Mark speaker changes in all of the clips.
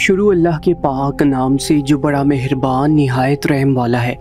Speaker 1: शुरू अल्लाह के पाक नाम से जो बड़ा मेहरबान निहायत रहम वाला है।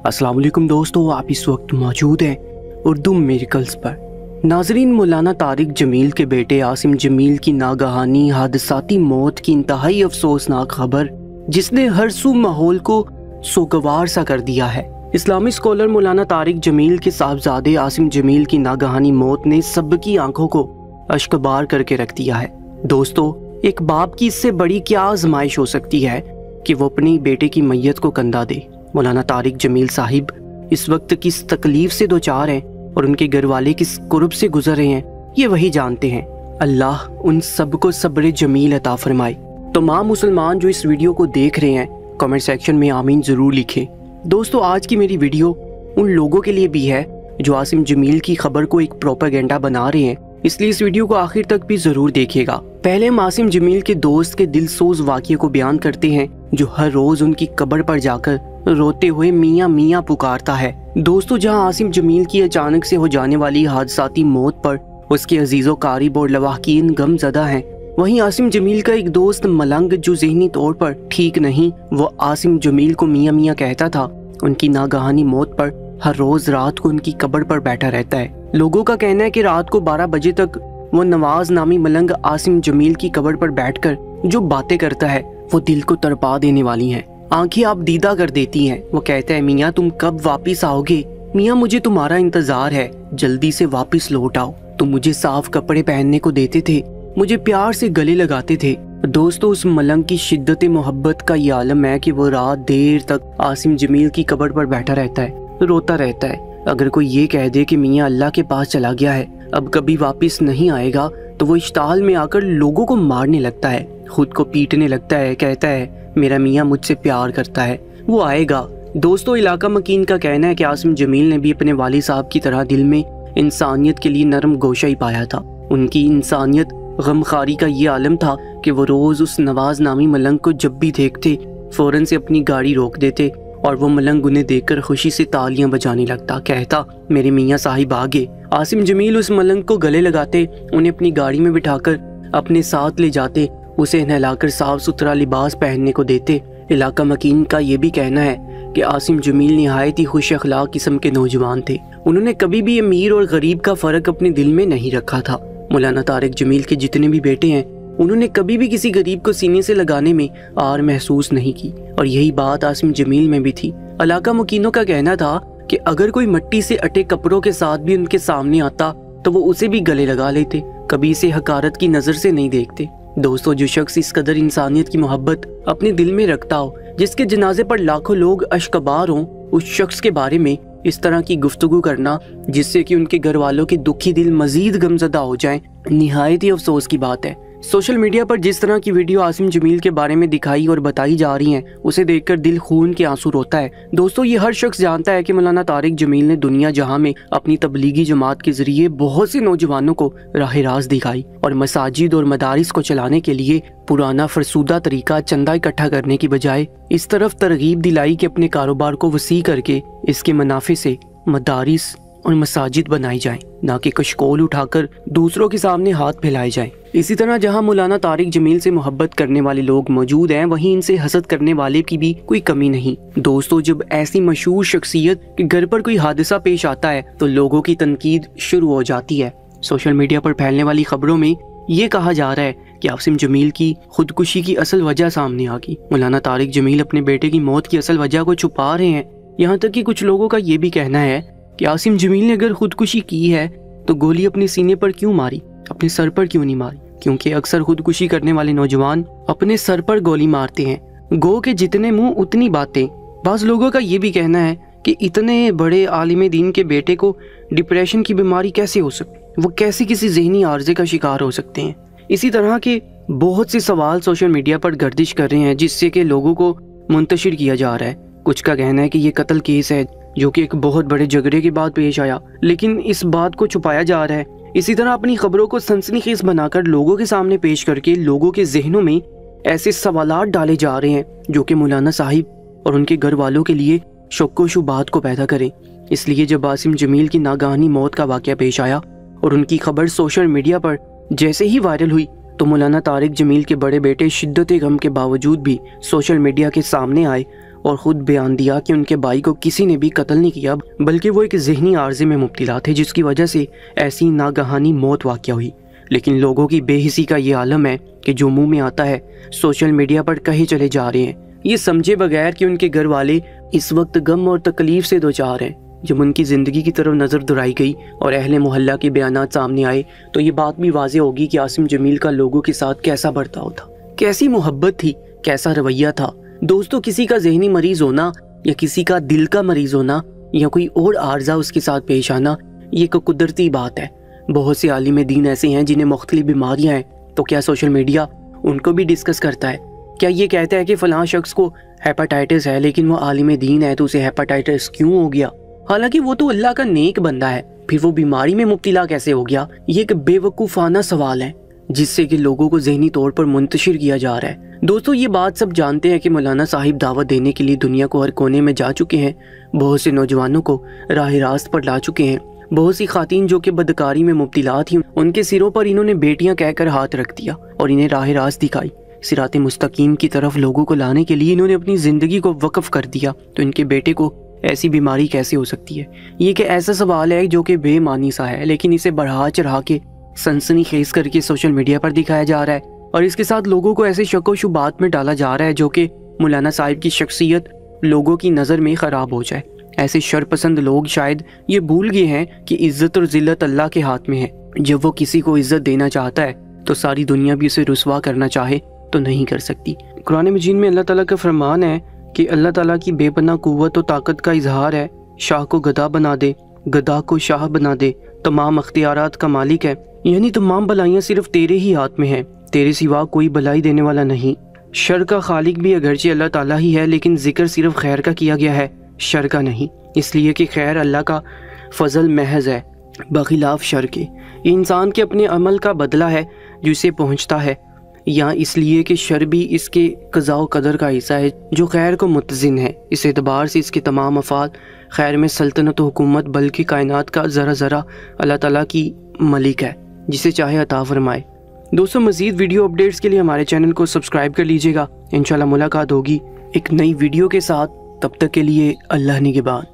Speaker 1: अस्सलाम वालेकुम दोस्तों, आप इस वक्त मौजूद हैं उर्दू मिरेकल्स पर। नाजरीन, मौलाना तारिक जमील के बेटे आसिम जमील की नागहानी हादसाती मौत की इंतहाई अफसोसनाक खबर जिसने हर सू माहौल को सोगवार सा कर दिया है। इस्लामी स्कॉलर मौलाना तारिक जमील के साहबजादे आसिम जमील की नागहानी मौत ने सबकी आंखों को अश्कबार करके रख दिया है। दोस्तों, एक बाप की इससे बड़ी क्या आजमाइश हो सकती है कि वो अपनी बेटे की मैयत को कंधा दे। मौलाना तारिक जमील साहिब इस वक्त किस तकलीफ से दोचार हैं और उनके घर वाले किस कुर्ब से गुजर रहे हैं, ये वही जानते हैं। अल्लाह उन सबको सब्र जमील अता फरमाए। तमाम मुसलमान जो इस वीडियो को देख रहे हैं, कमेंट सेक्शन में आमीन जरूर लिखें। दोस्तों, आज की मेरी वीडियो उन लोगों के लिए भी है जो आसिम जमील की खबर को एक प्रोपेगेंडा बना रहे हैं, इसलिए इस वीडियो को आखिर तक भी जरूर देखिएगा। पहले हम आसिम जमील के दोस्त के दिलसोज वाक़ये को बयान करते हैं जो हर रोज उनकी कब्र पर जाकर रोते हुए मियाँ मियाँ पुकारता है। दोस्तों, जहां आसिम जमील की अचानक से हो जाने वाली हादसाती मौत पर उसके अजीजों कारिब और लवाहकीन गमज़दा हैं, वहीं आसिम जमील का एक दोस्त मलंग जो ज़हनी तौर पर ठीक नहीं, वो आसिम जमील को मियाँ मियाँ कहता था, उनकी नागहानी मौत पर हर रोज रात को उनकी कब्र पर बैठा रहता है। लोगों का कहना है कि रात को 12 बजे तक वो नवाज नामी मलंग आसिम जमील की कब्र पर बैठकर जो बातें करता है वो दिल को तड़पा देने वाली हैं। आंखें आप दीदा कर देती हैं। वो कहता है, मियाँ तुम कब वापिस आओगे? मियाँ मुझे तुम्हारा इंतजार है, जल्दी से वापिस लौट आओ। तुम मुझे साफ कपड़े पहनने को देते थे, मुझे प्यार से गले लगाते थे। दोस्तों, उस मलंग की शिद्दत मोहब्बत का ये आलम है कि वो रात देर तक आसिम जमील की कब्र पर बैठा रहता है, रोता रहता है। अगर कोई ये कह दे कि मियाँ अल्लाह के पास चला गया है, अब कभी वापस नहीं आएगा, तो वो इश्ताल में आकर लोगों को मारने लगता है, खुद को पीटने लगता है, कहता है मेरा मियाँ मुझसे प्यार करता है, वो आएगा। दोस्तों, इलाका मकीन का कहना है कि आसिम जमील ने भी अपने वालिद साहब की तरह दिल में इंसानियत के लिए नरम गोशा ही पाया था। उनकी इंसानियत गमखारी का ये आलम था कि वो रोज उस नवाज नामी मलंग को जब भी देखते फौरन से अपनी गाड़ी रोक देते और वो मलंग उन्हें देखकर खुशी से तालियां बजाने लगता, कहता मेरे मियाँ साहिब आ गए। आसिम जमील उस मलंग को गले लगाते, उन्हें अपनी गाड़ी में बिठाकर अपने साथ ले जाते, उसे नहलाकर साफ सुथरा लिबास पहनने को देते। इलाका मकीन का ये भी कहना है कि आसिम जमील निहायत ही खुश अखलाक किस्म के नौजवान थे। उन्होंने कभी भी अमीर और गरीब का फर्क अपने दिल में नहीं रखा था। मौलाना तारिक जमील के जितने भी बेटे हैं, उन्होंने कभी भी किसी गरीब को सीने से लगाने में आर महसूस नहीं की, और यही बात आसिम जमील में भी थी। इलाका मुकीनों का कहना था कि अगर कोई मिट्टी से अटे कपड़ों के साथ भी उनके सामने आता तो वो उसे भी गले लगा लेते, कभी इसे हकारत की नजर से नहीं देखते। दोस्तों, जो शख्स इस कदर इंसानियत की मोहब्बत अपने दिल में रखता हो, जिसके जनाजे पर लाखों लोग अश्कबार हों, उस शख्स के बारे में इस तरह की गुफ्तगू करना जिससे कि उनके घर वालों के दुखी दिल मजीद गमजदा हो जाएं, निहायत ही अफसोस की बात है। सोशल मीडिया पर जिस तरह की वीडियो आसिम जमील के बारे में दिखाई और बताई जा रही हैं, उसे देखकर दिल खून के आंसू रोता है। दोस्तों, ये हर शख्स जानता है कि मौलाना तारिक जमील ने दुनिया जहां में अपनी तबलीगी जमात के जरिए बहुत से नौजवानों को राह रास्त दिखाई और मसाजिद और मदारिस को चलाने के लिए पुराना फरसूदा तरीका चंदा इकट्ठा करने की बजाय इस तरफ तरगीब दिलाई कि अपने कारोबार को वसी करके इसके मुनाफे से मदारिस और मसाजिद बनाई जाएं, ना कि कशकोल उठाकर दूसरों के सामने हाथ फैलाए जाएं। इसी तरह जहां मौलाना तारिक जमील से मोहब्बत करने वाले लोग मौजूद हैं, वहीं इनसे हसद करने वाले की भी कोई कमी नहीं। दोस्तों, जब ऐसी मशहूर शख्सियत के घर पर कोई हादसा पेश आता है तो लोगों की तनकीद शुरू हो जाती है। सोशल मीडिया पर फैलने वाली खबरों में ये कहा जा रहा है कि आसिम जमील की खुदकुशी की असल वजह सामने आ गई। मौलाना तारिक जमील अपने बेटे की मौत की असल वजह को छुपा रहे हैं। यहाँ तक कि कुछ लोगों का ये भी कहना है कि आसिम जमील ने अगर खुदकुशी की है तो गोली अपने सीने पर क्यों मारी, अपने सर पर क्यों नहीं मारी? क्योंकि अक्सर खुदकुशी करने वाले नौजवान अपने सर पर गोली मारते हैं। गो के जितने मुंह उतनी बातें। बाज़ लोगों का ये भी कहना है कि इतने बड़े आलिम दीन के बेटे को डिप्रेशन की बीमारी कैसे हो सकती, वो कैसे किसी जहनी आर्जे का शिकार हो सकते हैं। इसी तरह के बहुत से सवाल सोशल मीडिया पर गर्दिश कर रहे हैं जिससे कि लोगों को मुंतशिर किया जा रहा है। कुछ का कहना है कि ये कत्ल केस है जो कि एक बहुत बड़े झगड़े के बाद पेश आया, लेकिन इस बात को छुपाया जा रहा है। इसी तरह अपनी खबरों को सनसनीखेज बनाकर लोगों के सामने पेश करके लोगों के जहनों में ऐसे सवालात डाले जा रहे हैं जो कि मौलाना साहिब और उनके घर वालों के लिए शक्को शुबात को पैदा करें। इसलिए जब आसिम जमील की नागहानी मौत का वाकया पेश आया और उनकी खबर सोशल मीडिया पर जैसे ही वायरल हुई तो मौलाना तारिक जमील के बड़े बेटे शिद्दत गम के बावजूद भी सोशल मीडिया के सामने आए और ख़ुद बयान दिया कि उनके भाई को किसी ने भी कत्ल नहीं किया, बल्कि वो एक ज़हनी आर्जे में मुब्तला थे जिसकी वजह से ऐसी नागहानी मौत वाक़या हुई। लेकिन लोगों की बेहिसी का ये आलम है कि जो मुंह में आता है सोशल मीडिया पर कहे चले जा रहे हैं, ये समझे बगैर कि उनके घर वाले इस वक्त गम और तकलीफ़ से दो चार हैं। जब उनकी ज़िंदगी की तरफ नज़र दुराई गई और अहले मोहल्ला के बयानात सामने आए तो ये बात भी वाज़ेह होगी कि आसिम जमील का लोगों के साथ कैसा बर्ताव था, कैसी मोहब्बत थी, कैसा रवैया था। दोस्तों, किसी का ज़हनी मरीज़ होना या किसी का दिल का मरीज़ होना या कोई और आर्जा उसके साथ पेश आना, ये एक कुदरती बात है। बहुत से आलिम दीन ऐसे हैं जिन्हें मुख्तलिफ बीमारियाँ हैं, तो क्या सोशल मीडिया उनको भी डिस्कस करता है? क्या ये कहता है कि फ़लाँ शख्स को हेपाटाइटिस है लेकिन वो आलिम दीन है तो उसे हेपाटाइटिस क्यों हो गया? हालांकि वो तो अल्लाह का नेक बंदा है, फिर वो बीमारी में मुब्तला कैसे हो गया? ये एक बेवकूफ़ाना सवाल है जिससे कि लोगों को ज़हनी तौर पर मुंतशिर किया जा रहा है। दोस्तों, ये बात सब जानते हैं कि मौलाना साहिब दावत देने के लिए दुनिया को हर कोने में जा चुके हैं, बहुत से नौजवानों को राह रास्त पर ला चुके हैं। बहुत सी खातीन जो कि बदकारी में मुब्तला थी, उनके सिरों पर इन्होंने बेटियां कहकर हाथ रख दिया और इन्हें राह रास्त दिखाई। सिराते मुस्तकीम की तरफ लोगों को लाने के लिए इन्होंने अपनी ज़िंदगी को वक्फ कर दिया, तो इनके बेटे को ऐसी बीमारी कैसे हो सकती है? ये कि ऐसा सवाल है जो कि बेमानी सा है, लेकिन इसे बढ़ा चढ़ा के सनसनी खेज करके सोशल मीडिया पर दिखाया जा रहा है और इसके साथ लोगों को ऐसे शक व शुबात में डाला जा रहा है जो कि मौलाना साहिब की शख्सियत लोगों की नज़र में ख़राब हो जाए। ऐसे शरपसंद लोग शायद ये भूल गए हैं कि इज़्ज़त और ज़िल्लत अल्लाह के हाथ में है। जब वो किसी को इज़्ज़त देना चाहता है तो सारी दुनिया भी उसे रुसवा करना चाहे तो नहीं कर सकती। कुरान मजीद में अल्लाह ताला का फरमान है कि अल्लाह ताला की बेपनाह कुव्वत और ताकत का इजहार है। शाह को गधा बना दे, गधा को शाह बना दे, तमाम अख्तियारात का मालिक है, यानी तमाम भलाइयाँ सिर्फ तेरे ही हाथ में है, तेरे सिवा कोई भलाई देने वाला नहीं। शर का खालिक भी अगरचे अल्लाह ताला ही है, लेकिन जिक्र सिर्फ खैर का किया गया है, शर का नहीं, इसलिए कि खैर अल्लाह का फजल महज है बखिलाफ शर के। ये इंसान के अपने अमल का बदला है जो इसे पहुँचता है, या इसलिए कि शर भी इसके क़ज़ा कदर का हिस्सा है जो खैर को मुतज़िन है। इस एतबार से इसके तमाम अफ़ाल खैर में सल्तनत हुकूमत बल्कि कायनात का ज़रा ज़रा अल्लाह ताला की मलिक है, जिसे चाहे अता फरमाए। दोस्तों, मज़ीद वीडियो अपडेट्स के लिए हमारे चैनल को सब्सक्राइब कर लीजिएगा। इंशाल्लाह मुलाकात होगी एक नई वीडियो के साथ, तब तक के लिए अल्लाह निगहबान।